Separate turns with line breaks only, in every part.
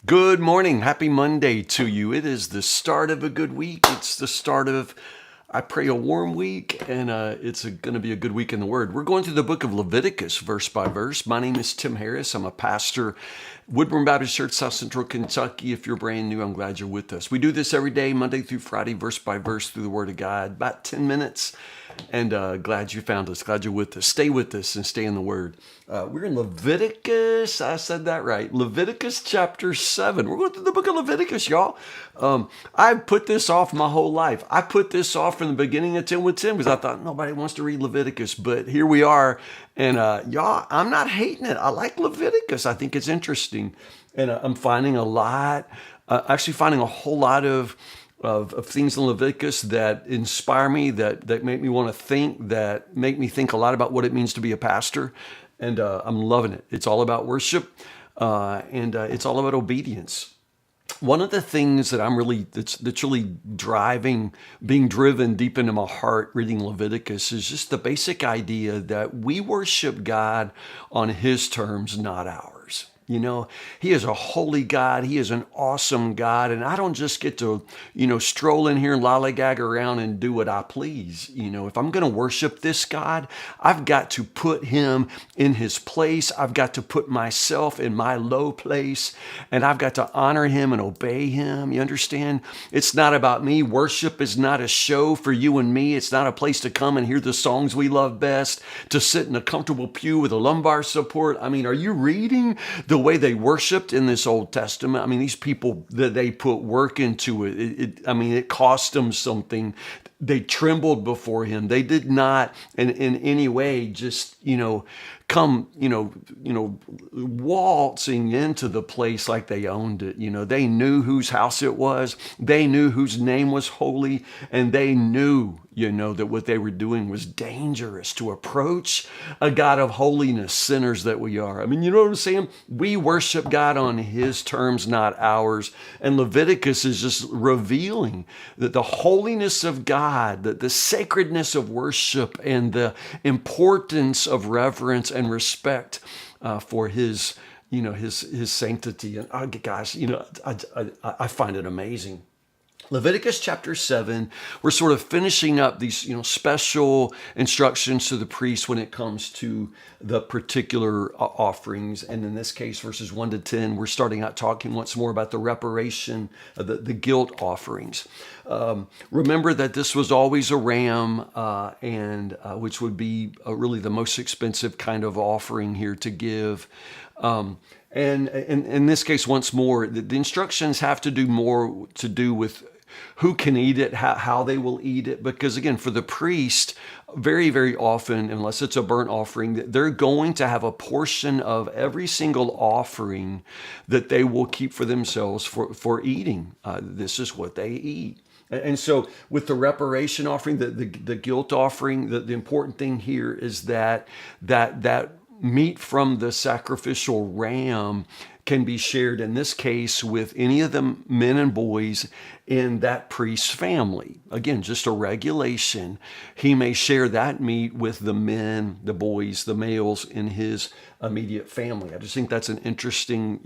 Good morning. Happy Monday to you. It is the start of a good week. It's the start of, I pray, a warm week, and it's going to be a good week in the Word. We're going through the book of Leviticus, verse by verse. My name is Tim Harris. I'm a pastor, Woodburn Baptist Church, South Central Kentucky. If you're brand new, I'm glad you're with us. We do this every day, Monday through Friday, verse by verse, through the Word of God, about 10 minutes. And glad you found us. Glad you're with us. Stay with us and stay in the Word. We're in Leviticus. I said that right. Leviticus chapter 7. We're going through the book of Leviticus, y'all. I've put this off my whole life. I put this off from the beginning of 10 with Tim because I thought nobody wants to read Leviticus. But here we are. And y'all, I'm not hating it. I like Leviticus. I think it's interesting. And I'm finding actually finding a whole lot of things in Leviticus that inspire me, that make me want to think, that make me think a lot about what it means to be a pastor. And I'm loving it. It's all about worship, and it's all about obedience. One of the things that that's really being driven deep into my heart reading Leviticus is just the basic idea that we worship God on His terms, not ours. You know, He is a holy God. He is an awesome God. And I don't just get to, stroll in here and lollygag around and do what I please. If I'm going to worship this God, I've got to put Him in His place. I've got to put myself in my low place, and I've got to honor Him and obey Him. You understand? It's not about me. Worship is not a show for you and me. It's not a place to come and hear the songs we love best, to sit in a comfortable pew with a lumbar support. I mean, are you reading the way they worshiped in this Old Testament? I mean, these people, that they put work into it. It cost them something. They trembled before Him. They did not in any way just, come, waltzing into the place like they owned it. They knew whose house it was. They knew whose name was holy, and they knew, that what they were doing was dangerous to approach a God of holiness, sinners that we are. I mean, you know what I'm saying? We worship God on His terms, not ours. And Leviticus is just revealing that the holiness of God, the sacredness of worship, and the importance of reverence and respect for His, His sanctity. And guys, I find it amazing. Leviticus chapter 7, we're sort of finishing up these, special instructions to the priests when it comes to the particular offerings. And in this case, verses 1 to 10, we're starting out talking once more about the reparation, the guilt offerings. Remember that this was always a ram, and which would be really the most expensive kind of offering here to give. And in this case, once more, the instructions have to do more to do with who can eat it, how they will eat it. Because again, for the priest, very, very often, unless it's a burnt offering, they're going to have a portion of every single offering that they will keep for themselves for eating. This is what they eat. And so with the reparation offering, the guilt offering, the important thing here is that meat from the sacrificial ram can be shared, in this case, with any of the men and boys in that priest's family. Again, just a regulation. He may share that meat with the men, the boys, the males in his immediate family. I just think that's an interesting,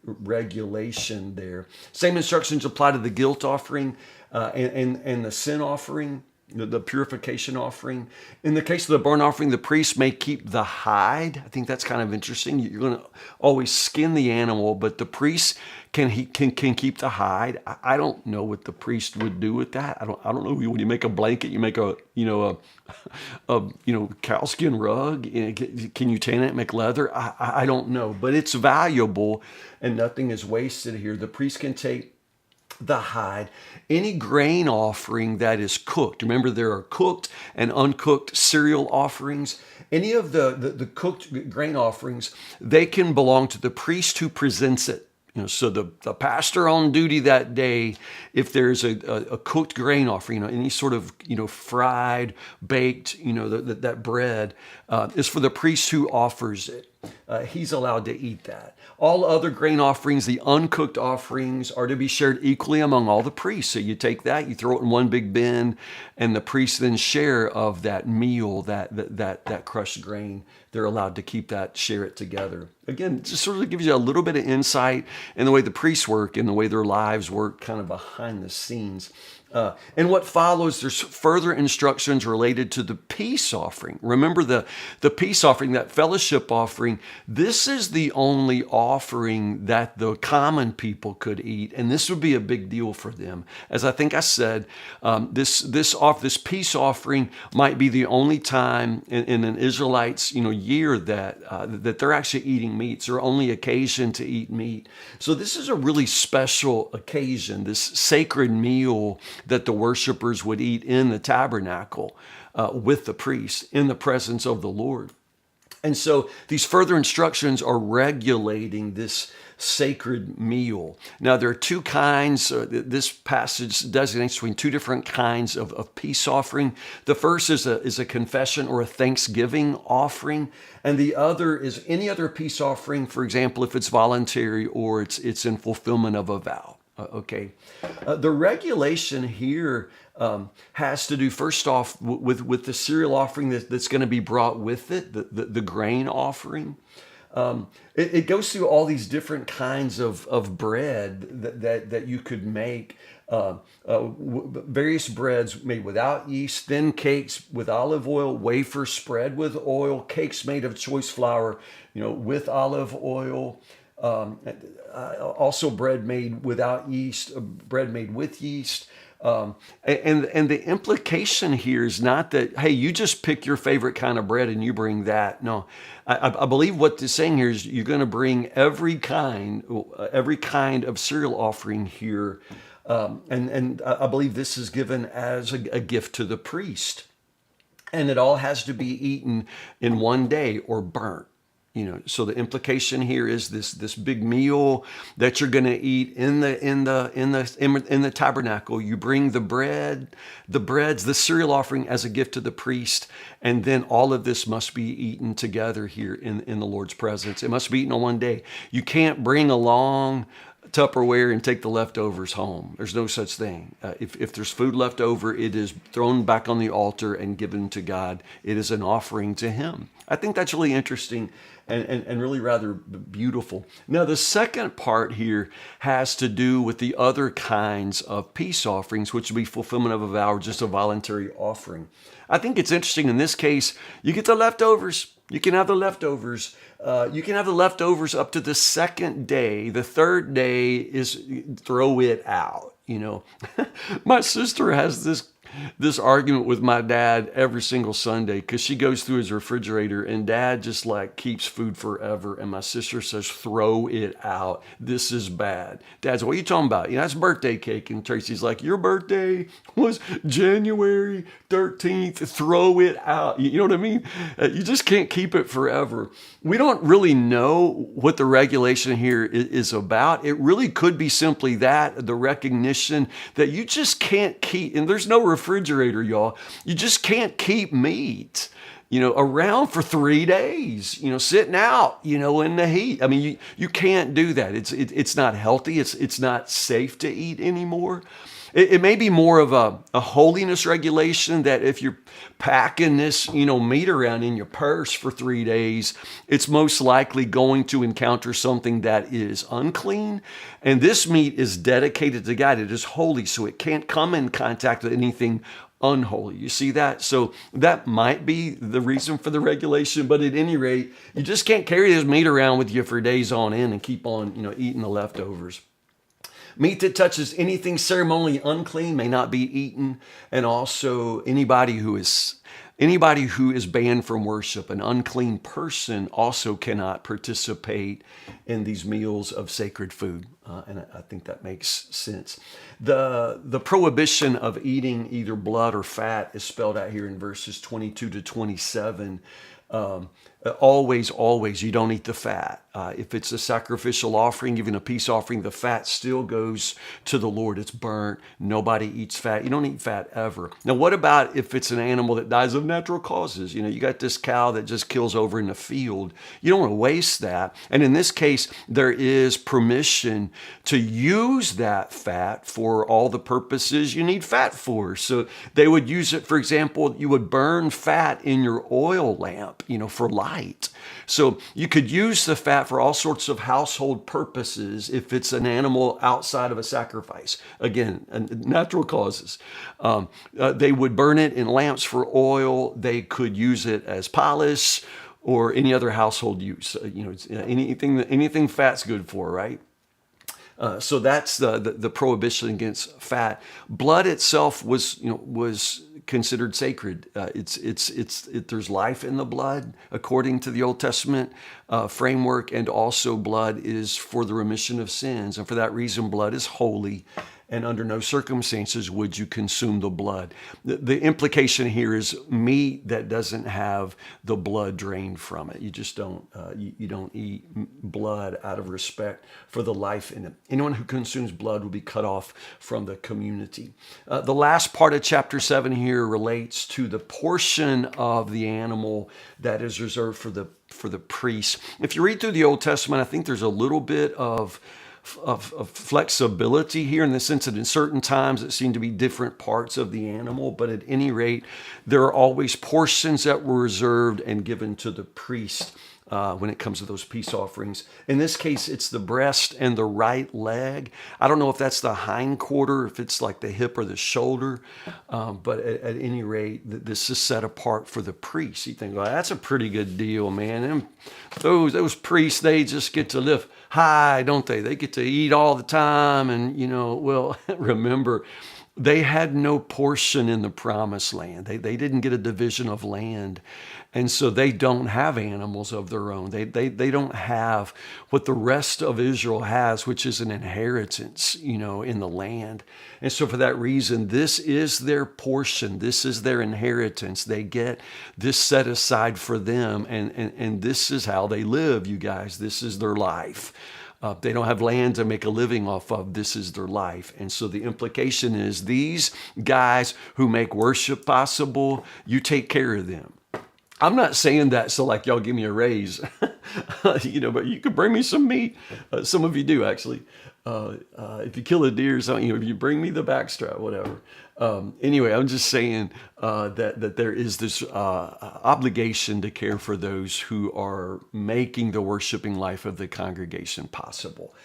regulation there. Same instructions apply to the guilt offering and the sin offering. The purification offering. In the case of the burnt offering, the priest may keep the hide. I think that's kind of interesting. You're going to always skin the animal, but the priest can keep the hide. I don't know what the priest would do with that. I don't know. When you make a blanket, you make a cowskin rug. Can you tan it, make leather? I don't know, but it's valuable, and nothing is wasted here. The priest can take the hide. Any grain offering that is cooked. Remember, there are cooked and uncooked cereal offerings. Any of the cooked grain offerings, they can belong to the priest who presents it. So the pastor on duty that day, if there's a cooked grain offering, any sort of, fried, baked, that bread is for the priest who offers it. he's allowed to eat that. All other grain offerings, the uncooked offerings, are to be shared equally among all the priests. So you take that, you throw it in one big bin, and the priests then share of that meal, that crushed grain. They're allowed to keep that, share it together. Again, it just sort of gives you a little bit of insight in the way the priests work and the way their lives work kind of behind the scenes. And what follows, there's further instructions related to the peace offering. Remember the peace offering, that fellowship offering, this is the only offering that the common people could eat, and this would be a big deal for them. As I think I said, this peace offering might be the only time in an Israelite's year that they're actually eating meat. It's their only occasion to eat meat. So this is a really special occasion, this sacred meal that the worshipers would eat in the tabernacle with the priest in the presence of the Lord. And so these further instructions are regulating this sacred meal. Now, there are two kinds. This passage designates between two different kinds of peace offering. The first is a confession or a thanksgiving offering, and the other is any other peace offering, for example, if it's voluntary or it's in fulfillment of a vow. Okay. The regulation here has to do first off with the cereal offering that's going to be brought with it, the grain offering. It goes through all these different kinds of bread that you could make. Various breads made without yeast, thin cakes with olive oil, wafers spread with oil, cakes made of choice flour, with olive oil. Also bread made without yeast, bread made with yeast. And the implication here is not that, hey, you just pick your favorite kind of bread and you bring that. No, I believe what it's saying here is you're going to bring every kind of cereal offering here. And I believe this is given as a gift to the priest. And it all has to be eaten in one day or burnt. So the implication here is this big meal that you're going to eat in the tabernacle. You bring the cereal offering as a gift to the priest, and then all of this must be eaten together here in the Lord's presence. It must be eaten on one day. You can't bring along Tupperware and take the leftovers home. There's no such thing. If there's food left over, it is thrown back on the altar and given to God. It is an offering to Him. I think that's really interesting and really rather beautiful. Now, the second part here has to do with the other kinds of peace offerings, which would be fulfillment of a vow or just a voluntary offering. I think it's interesting in this case, you get the leftovers. You can have the leftovers. You can have the leftovers up to the second day. The third day is throw it out. My sister has this argument with my dad every single Sunday because she goes through his refrigerator and dad just keeps food forever. And my sister says, throw it out. This is bad. Dad's, what are you talking about? That's birthday cake. And Tracy's like, your birthday was January 13th. Throw it out. You know what I mean? You just can't keep it forever. We don't really know what the regulation here is about. It really could be simply that, the recognition that you just can't keep, and there's no refrigerator, y'all. You just can't keep meat, around for 3 days, sitting out, in the heat. I mean, you can't do that. It's not healthy. It's not safe to eat anymore. It may be more of a holiness regulation that if you're packing this, meat around in your purse for 3 days, it's most likely going to encounter something that is unclean. And this meat is dedicated to God. It is holy, so it can't come in contact with anything unholy. You see that? So that might be the reason for the regulation. But at any rate, you just can't carry this meat around with you for days on end and keep on, eating the leftovers. Meat that touches anything ceremonially unclean may not be eaten, and also anybody who is banned from worship, an unclean person, also cannot participate in these meals of sacred food. And I think that makes sense. The prohibition of eating either blood or fat is spelled out here in verses 22 to 27. Always, always, you don't eat the fat. If it's a sacrificial offering, even a peace offering, the fat still goes to the Lord. It's burnt. Nobody eats fat. You don't eat fat ever. Now, what about if it's an animal that dies of natural causes? You got this cow that just kills over in the field. You don't want to waste that. And in this case, there is permission to use that fat for all the purposes you need fat for. So they would use it, for example, you would burn fat in your oil lamp, for light. So you could use the fat for all sorts of household purposes if it's an animal outside of a sacrifice. Again, natural causes. They would burn it in lamps for oil. They could use it as polish or any other household use. Anything fat's good for, right? So that's the prohibition against fat. Blood itself was considered sacred. There's life in the blood according to the Old Testament framework, and also blood is for the remission of sins, and for that reason, blood is holy. And under no circumstances would you consume the blood. The implication here is meat that doesn't have the blood drained from it. You just don't. You don't eat blood out of respect for the life in it. Anyone who consumes blood will be cut off from the community. The last part of chapter 7 here relates to the portion of the animal that is reserved for the priest. If you read through the Old Testament, I think there's a little bit of flexibility here, in the sense that in certain times it seemed to be different parts of the animal, but at any rate, there are always portions that were reserved and given to the priest when it comes to those peace offerings. In this case, it's the breast and the right leg. I don't know if that's the hind quarter, if it's like the hip or the shoulder, but at any rate, this is set apart for the priest. You think, well, that's a pretty good deal, man. And those priests, they just get to live high, don't they? They get to eat all the time. And, well, remember, they had no portion in the promised land. They didn't get a division of land. And so they don't have animals of their own. They don't have what the rest of Israel has, which is an inheritance, in the land. And so for that reason, this is their portion. This is their inheritance. They get this set aside for them. And this is how they live, you guys. This is their life. They don't have land to make a living off of. This is their life. And so the implication is these guys who make worship possible, you take care of them. I'm not saying that so like y'all give me a raise, but you could bring me some meat. Some of you do, actually. If you kill a deer or something, if you bring me the backstrap, whatever. Anyway, I'm just saying that there is this obligation to care for those who are making the worshiping life of the congregation possible.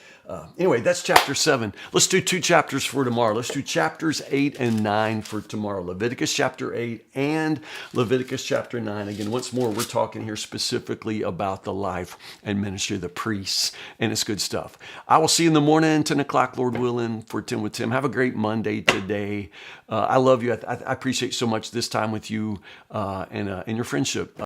Anyway, that's chapter 7. Let's do 2 chapters for tomorrow. Let's do chapters 8 and 9 for tomorrow. Leviticus chapter 8 and Leviticus chapter 9. Again, once more, we're talking here specifically about the life and ministry of the priests, and it's good stuff. I will see you in the morning, 10 o'clock, Lord willing, for 10 with Tim. Have a great Monday today. I love you. I appreciate so much this time with you and your friendship.